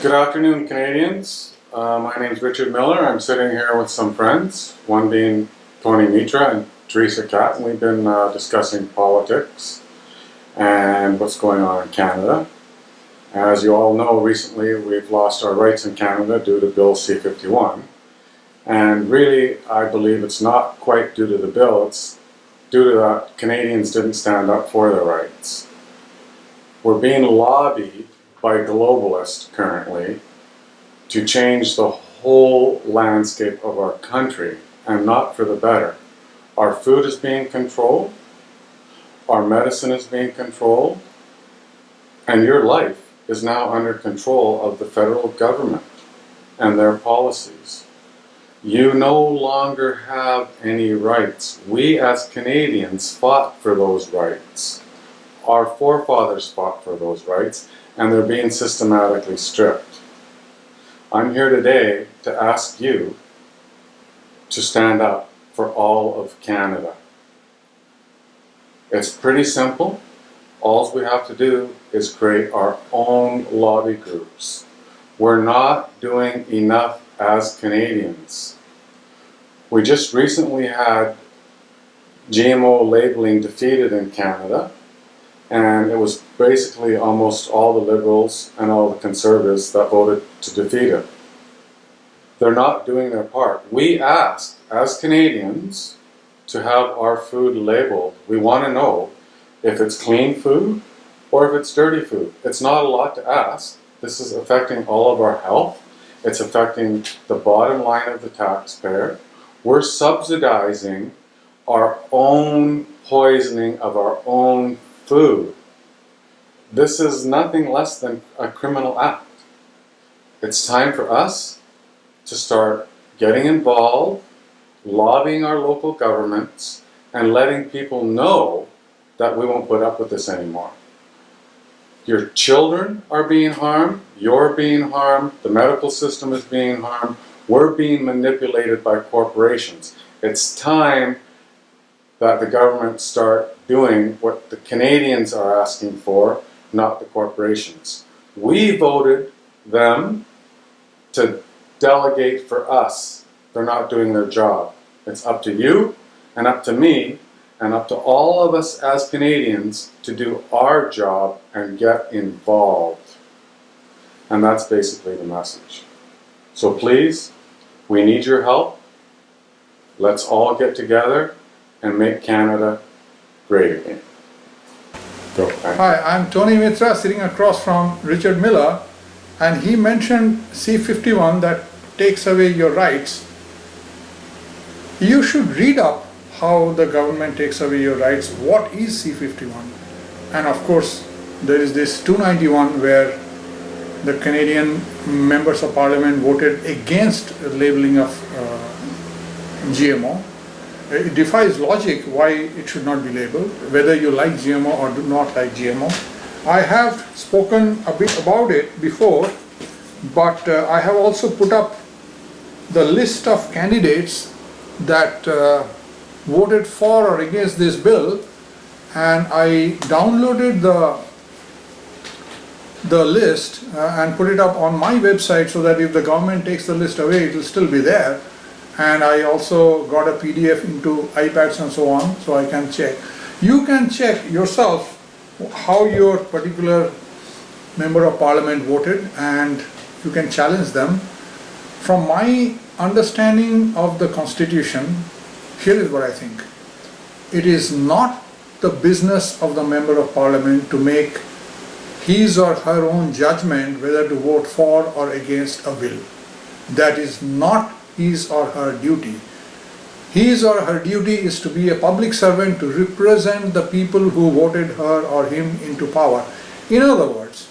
Good afternoon, Canadians. My name is Richard Miller. I'm sitting here with some friends, one being Tony Mitra and Teresa Catt, and we've been discussing politics and what's going on in Canada. As you all know, recently we've lost our rights in Canada due to Bill C-51. And really, I believe it's not quite due to the bill, it's due to that Canadians didn't stand up for their rights. We're being lobbied by globalists currently to change the whole landscape of our country, and not for the better. Our food is being controlled, our medicine is being controlled, and your life is now under control of the federal government and their policies. You no longer have any rights. We as Canadians fought for those rights. Our forefathers fought for those rights, and they're being systematically stripped. I'm here today to ask you to stand up for all of Canada. It's pretty simple. All we have to do is create our own lobby groups. We're not doing enough as Canadians. We just recently had GMO labeling defeated in Canada, and it was basically almost all the Liberals and all the Conservatives that voted to defeat it. They're not doing their part. We asked, as Canadians, to have our food labeled. We want to know if it's clean food or if it's dirty food. It's not a lot to ask. This is affecting all of our health. It's affecting the bottom line of the taxpayer. We're subsidizing our own poisoning of our own food. This is nothing less than a criminal act. It's time for us to start getting involved, lobbying our local governments, and letting people know that we won't put up with this anymore. Your children are being harmed, you're being harmed, the medical system is being harmed, we're being manipulated by corporations. It's time that the government start doing what the Canadians are asking for, not the corporations. We voted them to delegate for us. They're not doing their job. It's up to you and up to me and up to all of us as Canadians to do our job and get involved. And that's basically the message. So please, we need your help. Let's all get together and make Canada great again. Go. Hi, I'm Tony Mitra, sitting across from Richard Miller, and he mentioned C-51 that takes away your rights. You should read up how the government takes away your rights. What is C-51? And of course, there is this 291 where the Canadian members of parliament voted against labeling of GMO. It defies logic why it should not be labeled, whether you like GMO or do not like GMO. I have spoken a bit about it before, but I have also put up the list of candidates that voted for or against this bill, and I downloaded the list and put it up on my website so that if the government takes the list away, it will still be there. And I also got a PDF into iPads and so on, so I can check. You can check yourself how your particular member of parliament voted, and you can challenge them. From my understanding of the Constitution, here is what I think. It is not the business of the member of parliament to make his or her own judgment whether to vote for or against a bill. That is not his or her duty. His or her duty is to be a public servant to represent the people who voted her or him into power. In other words,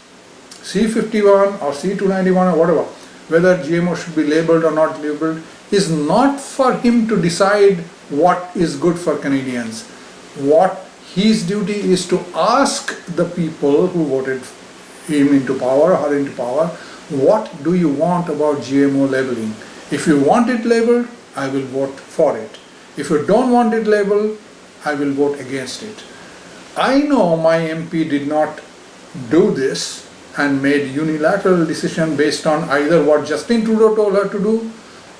C-51 or C-291 or whatever, whether GMO should be labelled or not labelled, is not for him to decide what is good for Canadians. What his duty is to ask the people who voted him into power or her into power, what do you want about GMO labelling? If you want it labelled, I will vote for it. If you don't want it labelled, I will vote against it. I know my MP did not do this and made unilateral decision based on either what Justin Trudeau told her to do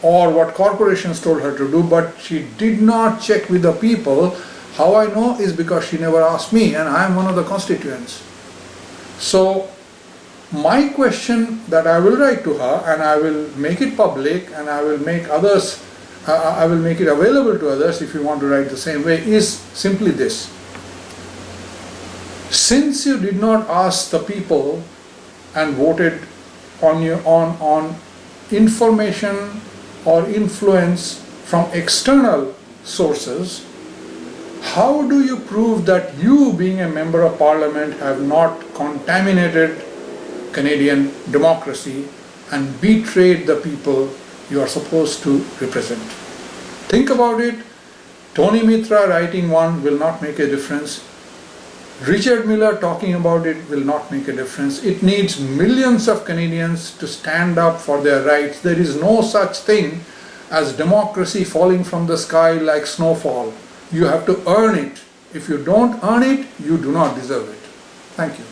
or what corporations told her to do, but she did not check with the people. How I know is because she never asked me, and I am one of the constituents. So my question that I will write to her, and I will make it public, and I will make others, I will make it available to others if you want to write the same way, is simply this. Since you did not ask the people and voted on information or influence from external sources, how do you prove that you, being a member of parliament, have not contaminated Canadian democracy and betrayed the people you are supposed to represent? Think about it. Tony Mitra writing one will not make a difference. Richard Miller talking about it will not make a difference. It needs millions of Canadians to stand up for their rights. There is no such thing as democracy falling from the sky like snowfall. You have to earn it. If you don't earn it, you do not deserve it. Thank you.